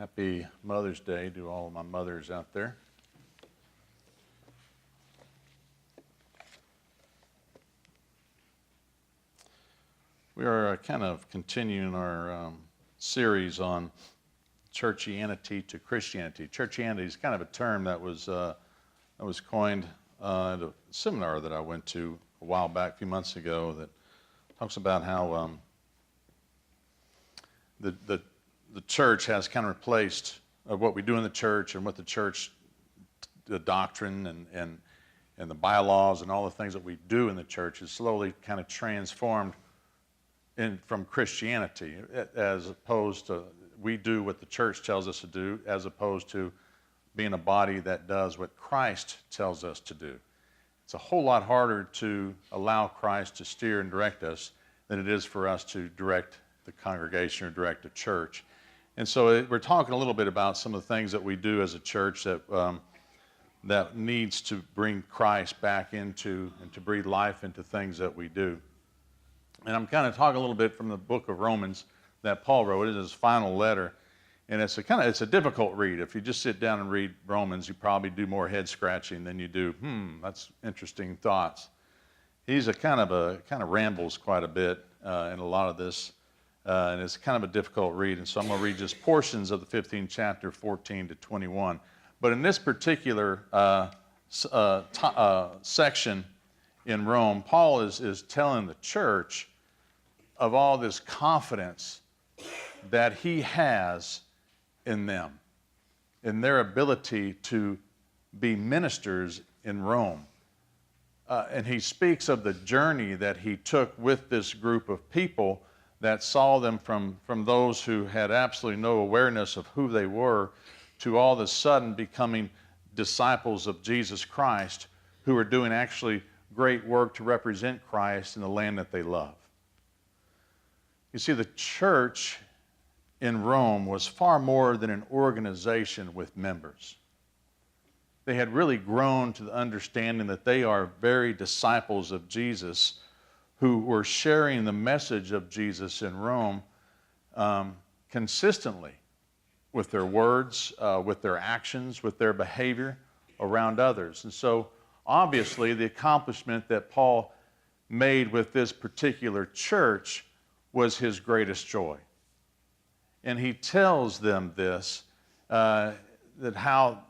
Happy Mother's Day to all of my mothers out there. We are kind of continuing our series on Churchianity to Christianity. Churchianity is kind of a term that was coined at a seminar that I went to a while back, a few months ago, that talks about how the church has kind of replaced what we do in the church and what the church, the doctrine and the bylaws and all the things that we do in the church is slowly kind of transformed from Christianity, as opposed to we do what the church tells us to do, as opposed to being a body that does what Christ tells us to do. It's a whole lot harder to allow Christ to steer and direct us than it is for us to direct the congregation or direct a church. And so we're talking a little bit about some of the things that we do as a church that needs to bring Christ back into and to breathe life into things that we do. And I'm kind of talking a little bit from the book of Romans that Paul wrote. It is his final letter, and it's a difficult read. If you just sit down and read Romans, you probably do more head scratching than you do. That's interesting thoughts. He's kind of rambles quite a bit in a lot of this. And it's kind of a difficult read, and so I'm going to read just portions of the 15th chapter, 14 to 21. But in this particular section in Rome, Paul is telling the church of all this confidence that he has in them, in their ability to be ministers in Rome. And he speaks of the journey that he took with this group of people that saw them from those who had absolutely no awareness of who they were to all of a sudden becoming disciples of Jesus Christ who are doing actually great work to represent Christ in the land that they love. You see, the church in Rome was far more than an organization with members. They had really grown to the understanding that they are very disciples of Jesus who were sharing the message of Jesus in Rome consistently with their words, with their actions, with their behavior around others. And so, obviously, the accomplishment that Paul made with this particular church was his greatest joy. And he tells them this, that how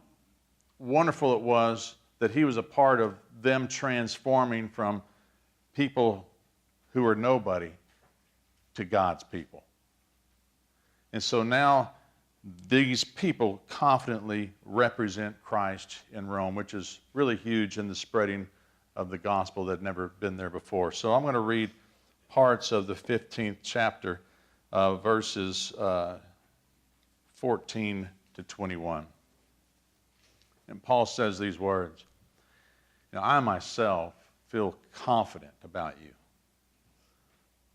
wonderful it was that he was a part of them transforming from people who are nobody to God's people. And so now these people confidently represent Christ in Rome, which is really huge in the spreading of the gospel that had never been there before. So I'm going to read parts of the 15th chapter, verses 14 to 21. And Paul says these words, I myself feel confident about you,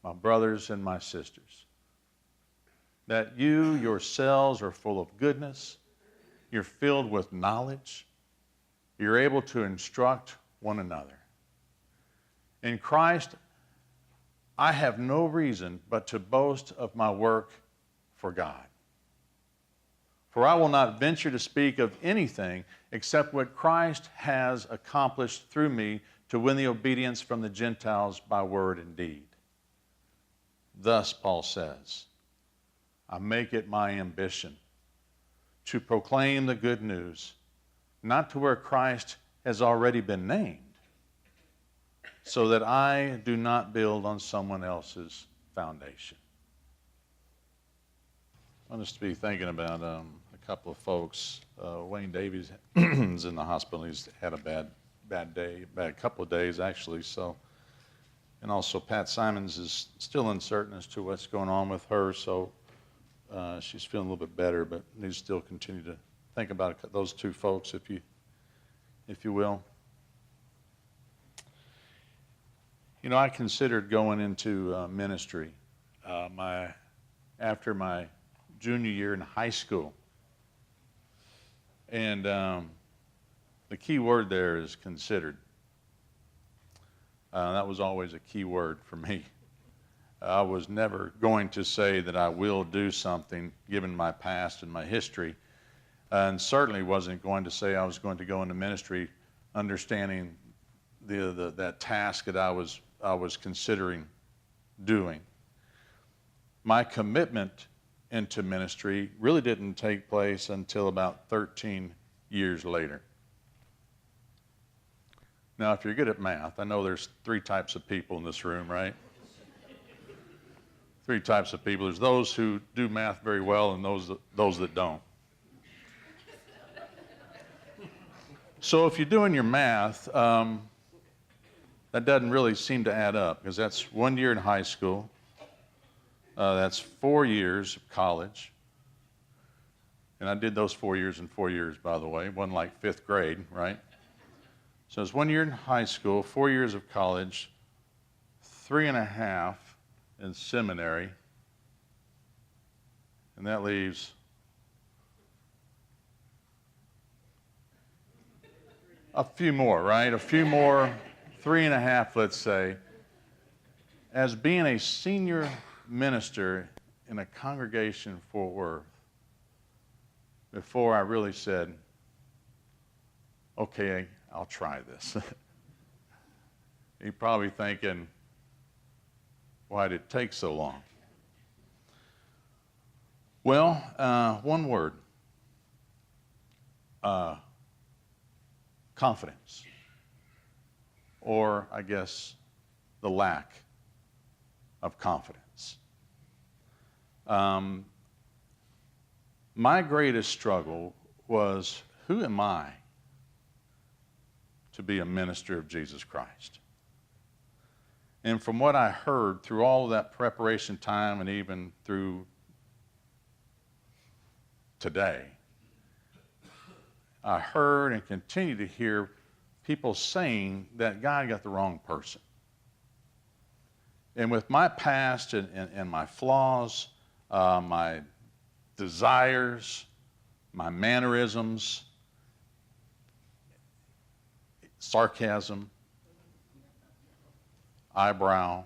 my brothers and my sisters, that you yourselves are full of goodness, you're filled with knowledge, you're able to instruct one another. In Christ, I have no reason but to boast of my work for God. For I will not venture to speak of anything except what Christ has accomplished through me to win the obedience from the Gentiles by word and deed. Thus, Paul says, I make it my ambition to proclaim the good news, not to where Christ has already been named, so that I do not build on someone else's foundation. I want us to be thinking about a couple of folks. Wayne Davies is in the hospital. He's had a bad couple of days, actually. So, and also Pat Simons is still uncertain as to what's going on with her. So she's feeling a little bit better, but needs to still continue to think about those two folks, if you will. I considered going into ministry after my junior year in high school. And the key word there is considered. That was always a key word for me. I was never going to say that I will do something given my past and my history, and certainly wasn't going to say I was going to go into ministry understanding that task that I was considering doing. My commitment into ministry really didn't take place until about 13 years later. Now, if you're good at math, I know there's 3 types of people in this room, right? 3 types of people. There's those who do math very well and those that don't. So if you're doing your math, that doesn't really seem to add up, because that's 1 year in high school, that's 4 years of college, and I did those 4 years in 4 years, by the way. It wasn't like 5th grade, right? So it's 1 year in high school, 4 years of college, 3.5 in seminary, and that leaves a few more, right? A few more, 3.5, let's say. As being a senior minister in a congregation in Fort Worth, before I really said, okay, I'll try this. You're probably thinking, why did it take so long? Well, one word, confidence, or I guess the lack of confidence. My greatest struggle was, who am I to be a minister of Jesus Christ? And from what I heard through all of that preparation time and even through today, I heard and continue to hear people saying that God got the wrong person. And with my past and my flaws, my desires, my mannerisms, sarcasm, eyebrow,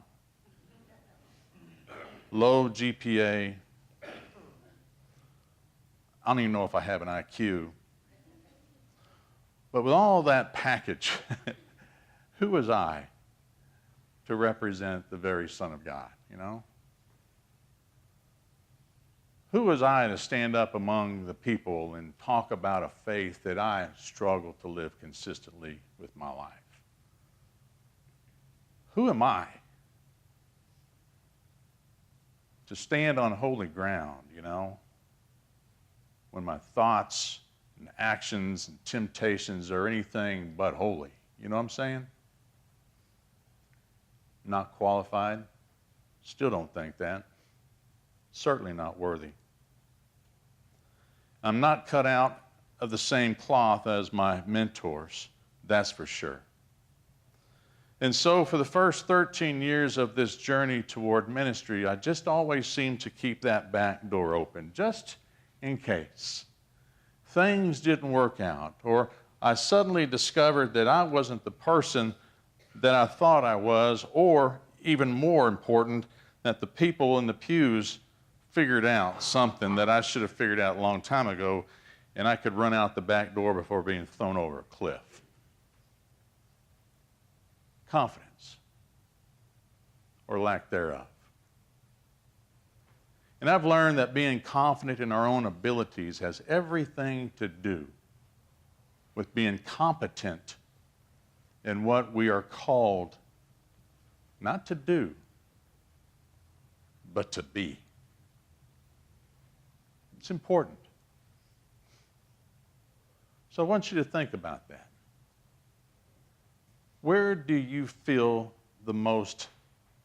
low GPA, I don't even know if I have an IQ. But with all that package, who was I to represent the very Son of God, you know? Who was I to stand up among the people and talk about a faith that I struggle to live consistently with my life? Who am I to stand on holy ground, you know, when my thoughts and actions and temptations are anything but holy? You know what I'm saying? Not qualified. Still don't think that. Certainly not worthy. I'm not cut out of the same cloth as my mentors, that's for sure. And so for the first 13 years of this journey toward ministry, I just always seemed to keep that back door open, just in case things didn't work out, or I suddenly discovered that I wasn't the person that I thought I was, or even more important, that the people in the pews figured out something that I should have figured out a long time ago, and I could run out the back door before being thrown over a cliff. Confidence, or lack thereof. And I've learned that being confident in our own abilities has everything to do with being competent in what we are called not to do, but to be. It's important. So I want you to think about that. Where do you feel the most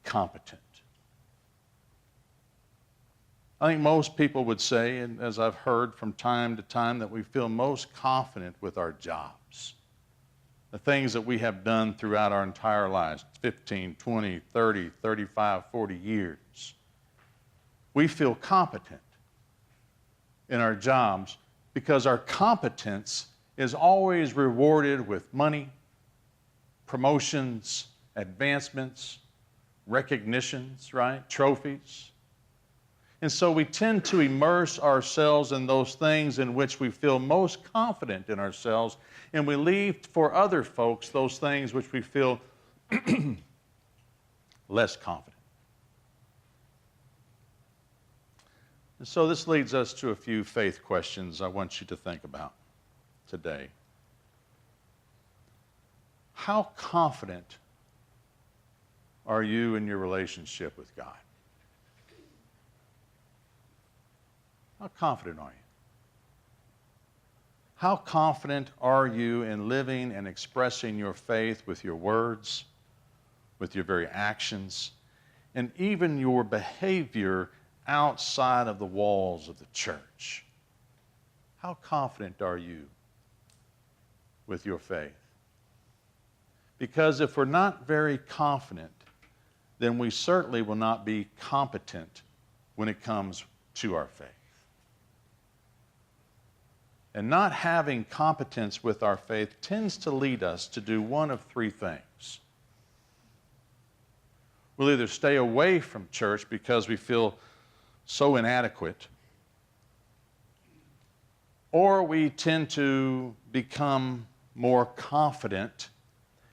competent? I think most people would say, and as I've heard from time to time, that we feel most confident with our jobs. The things that we have done throughout our entire lives, 15, 20, 30, 35, 40 years. We feel competent in our jobs because our competence is always rewarded with money, promotions, advancements, recognitions, right? Trophies. And so we tend to immerse ourselves in those things in which we feel most confident in ourselves, and we leave for other folks those things which we feel less confident. And so this leads us to a few faith questions I want you to think about today. How confident are you in your relationship with God? How confident are you? How confident are you in living and expressing your faith with your words, with your very actions, and even your behavior outside of the walls of the church? How confident are you with your faith? Because if we're not very confident, then we certainly will not be competent when it comes to our faith. And not having competence with our faith tends to lead us to do one of three things. We'll either stay away from church because we feel so inadequate, or we tend to become more confident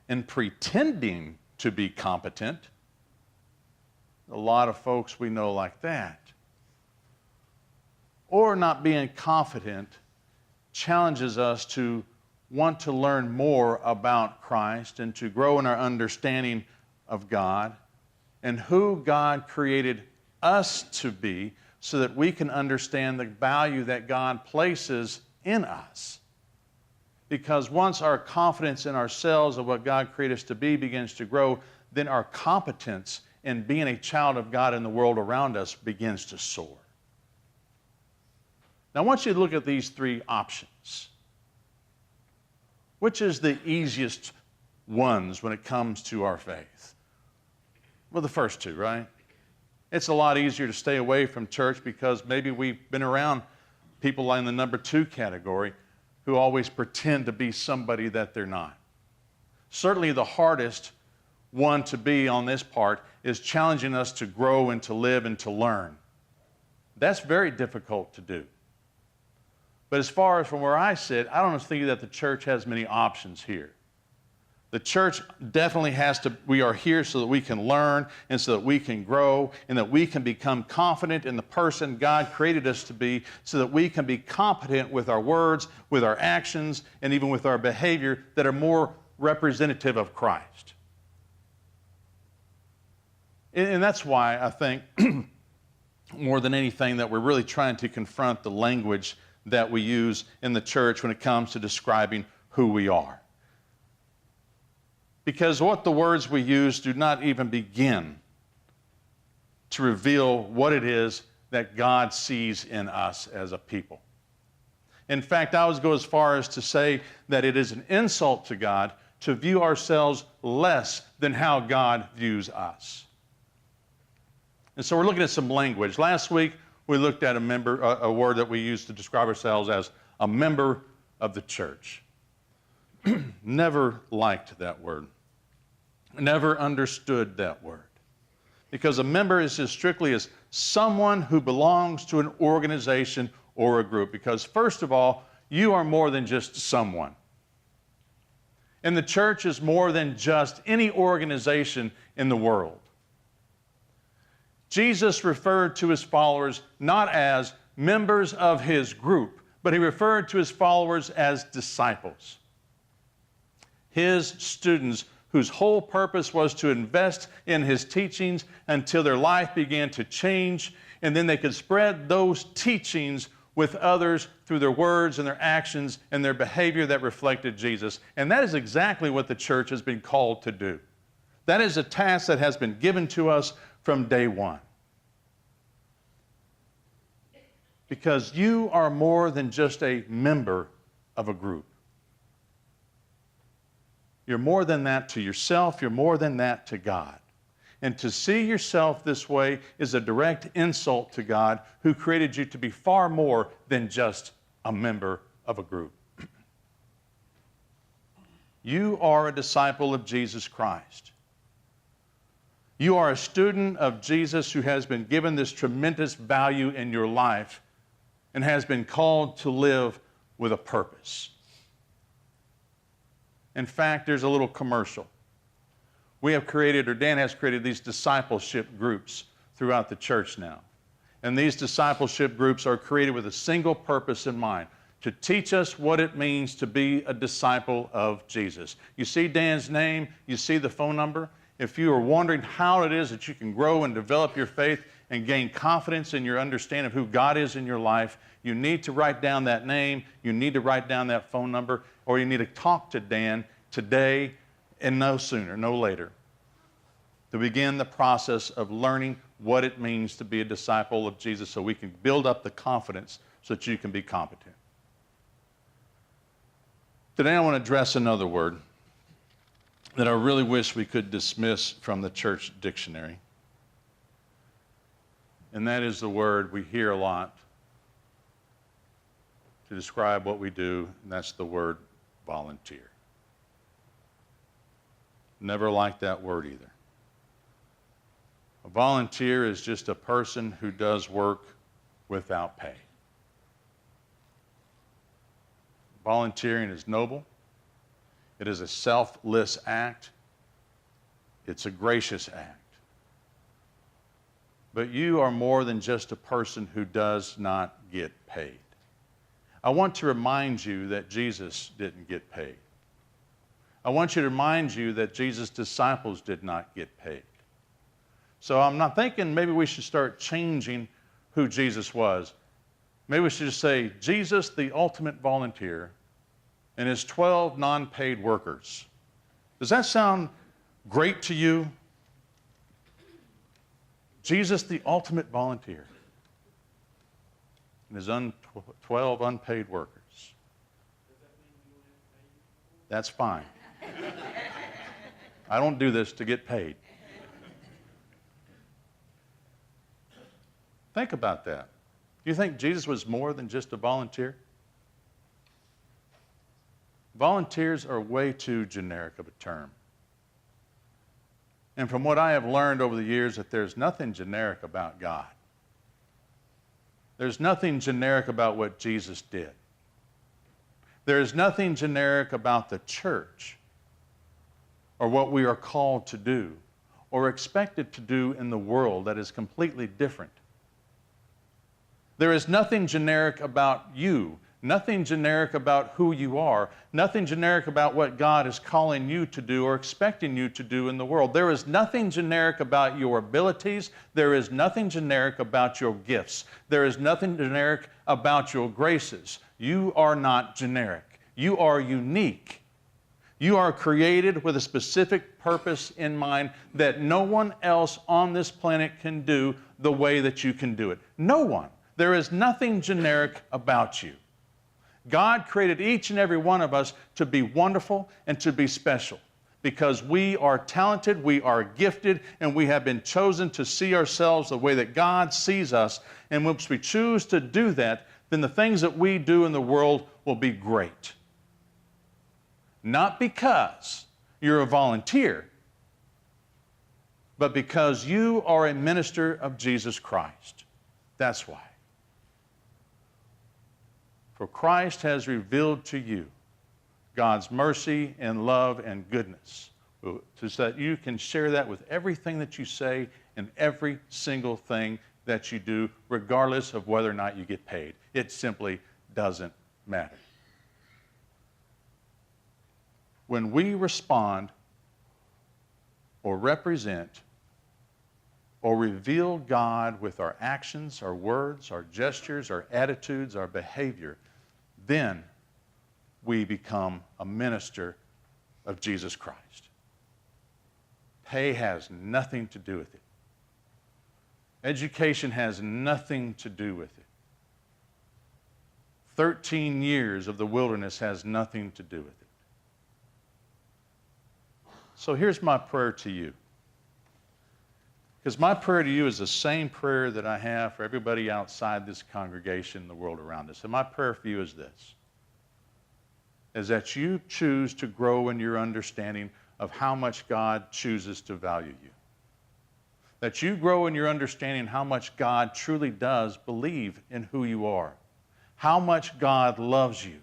in pretending to be competent. A lot of folks we know like that. Or not being confident challenges us to want to learn more about Christ and to grow in our understanding of God and who God created us to be so that we can understand the value that God places in us. Because once our confidence in ourselves of what God created us to be begins to grow, then our competence in being a child of God in the world around us begins to soar. Now, I want you to look at these three options. Which is the easiest ones when it comes to our faith? Well, the first two, right? It's a lot easier to stay away from church because maybe we've been around people in the number two category who always pretend to be somebody that they're not. Certainly the hardest one to be on this part is challenging us to grow and to live and to learn. That's very difficult to do. But as far as from where I sit, I don't think that the church has many options here. The church definitely we are here so that we can learn and so that we can grow and that we can become confident in the person God created us to be so that we can be competent with our words, with our actions, and even with our behavior that are more representative of Christ. And that's why I think more than anything that we're really trying to confront the language that we use in the church when it comes to describing who we are. Because what the words we use do not even begin to reveal what it is that God sees in us as a people. In fact, I would go as far as to say that it is an insult to God to view ourselves less than how God views us. And so we're looking at some language. Last week, we looked at a word that we use to describe ourselves as a member of the church. Never liked that word. Never understood that word. Because a member is as strictly as someone who belongs to an organization or a group. Because first of all, you are more than just someone. And the church is more than just any organization in the world. Jesus referred to his followers not as members of his group, but he referred to his followers as disciples. His students whose whole purpose was to invest in his teachings until their life began to change, and then they could spread those teachings with others through their words and their actions and their behavior that reflected Jesus. And that is exactly what the church has been called to do. That is a task that has been given to us from day one. Because you are more than just a member of a group. You're more than that to yourself. You're more than that to God. And to see yourself this way is a direct insult to God, who created you to be far more than just a member of a group. You are a disciple of Jesus Christ. You are a student of Jesus who has been given this tremendous value in your life and has been called to live with a purpose. In fact, there's a little commercial. We have created, or Dan has created, these discipleship groups throughout the church now. And these discipleship groups are created with a single purpose in mind: to teach us what it means to be a disciple of Jesus. You see Dan's name, you see the phone number. If you are wondering how it is that you can grow and develop your faith and gain confidence in your understanding of who God is in your life, you need to write down that name, you need to write down that phone number, or you need to talk to Dan today and no sooner, no later, to begin the process of learning what it means to be a disciple of Jesus so we can build up the confidence so that you can be competent. Today I want to address another word that I really wish we could dismiss from the church dictionary. And that is the word we hear a lot to describe what we do, and that's the word volunteer. Never liked that word either. A volunteer is just a person who does work without pay. Volunteering is noble. It is a selfless act. It's a gracious act. But you are more than just a person who does not get paid. I want to remind you that Jesus didn't get paid. I want you to remind you that Jesus' disciples did not get paid. So I'm not thinking maybe we should start changing who Jesus was. Maybe we should just say, Jesus, the ultimate volunteer, and his 12 non-paid workers. Does that sound great to you? Jesus, the ultimate volunteer, and his 12 unpaid workers. That's fine. I don't do this to get paid. Think about that. Do you think Jesus was more than just a volunteer? Volunteers are way too generic of a term. And from what I have learned over the years, that there's nothing generic about God. There's nothing generic about what Jesus did. There's nothing generic about the church or what we are called to do or expected to do in the world that is completely different. There is nothing generic about you, nothing generic about who you are, nothing generic about what God is calling you to do or expecting you to do in the world. There is nothing generic about your abilities. There is nothing generic about your gifts. There is nothing generic about your graces. You are not generic. You are unique. You are created with a specific purpose in mind that no one else on this planet can do the way that you can do it. No one. There is nothing generic about you. God created each and every one of us to be wonderful and to be special because we are talented, we are gifted, and we have been chosen to see ourselves the way that God sees us. And once we choose to do that, then the things that we do in the world will be great. Not because you're a volunteer, but because you are a minister of Jesus Christ. That's why. For Christ has revealed to you God's mercy and love and goodness, so that you can share that with everything that you say and every single thing that you do, regardless of whether or not you get paid. It simply doesn't matter. When we respond or represent or reveal God with our actions, our words, our gestures, our attitudes, our behavior, then we become a minister of Jesus Christ. Pay has nothing to do with it. Education has nothing to do with it. 13 years of the wilderness has nothing to do with it. So here's my prayer to you. Because my prayer to you is the same prayer that I have for everybody outside this congregation and the world around us. And my prayer for you is this, is that you choose to grow in your understanding of how much God chooses to value you. that you grow in your understanding how much God truly does believe in who you are, how much God loves you,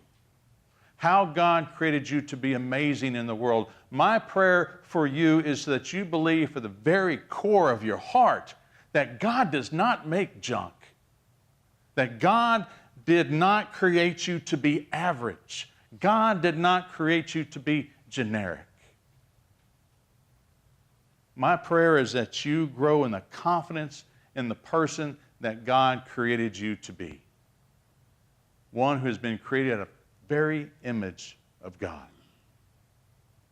how God created you to be amazing in the world. My prayer for you is that you believe for the very core of your heart that God does not make junk, that God did not create you to be average. God did not create you to be generic. My prayer is that you grow in the confidence in the person that God created you to be. One who has been created out of the very image of God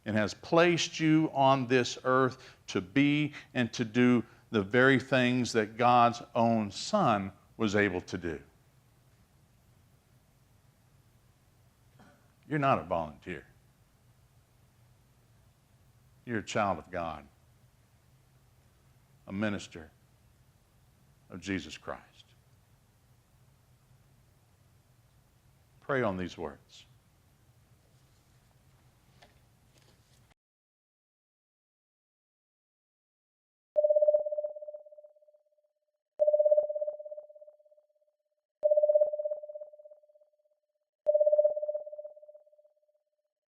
and has placed you on this earth to be and to do the very things that God's own Son was able to do. You're not a volunteer. You're a child of God, a minister of Jesus Christ. Pray on these words.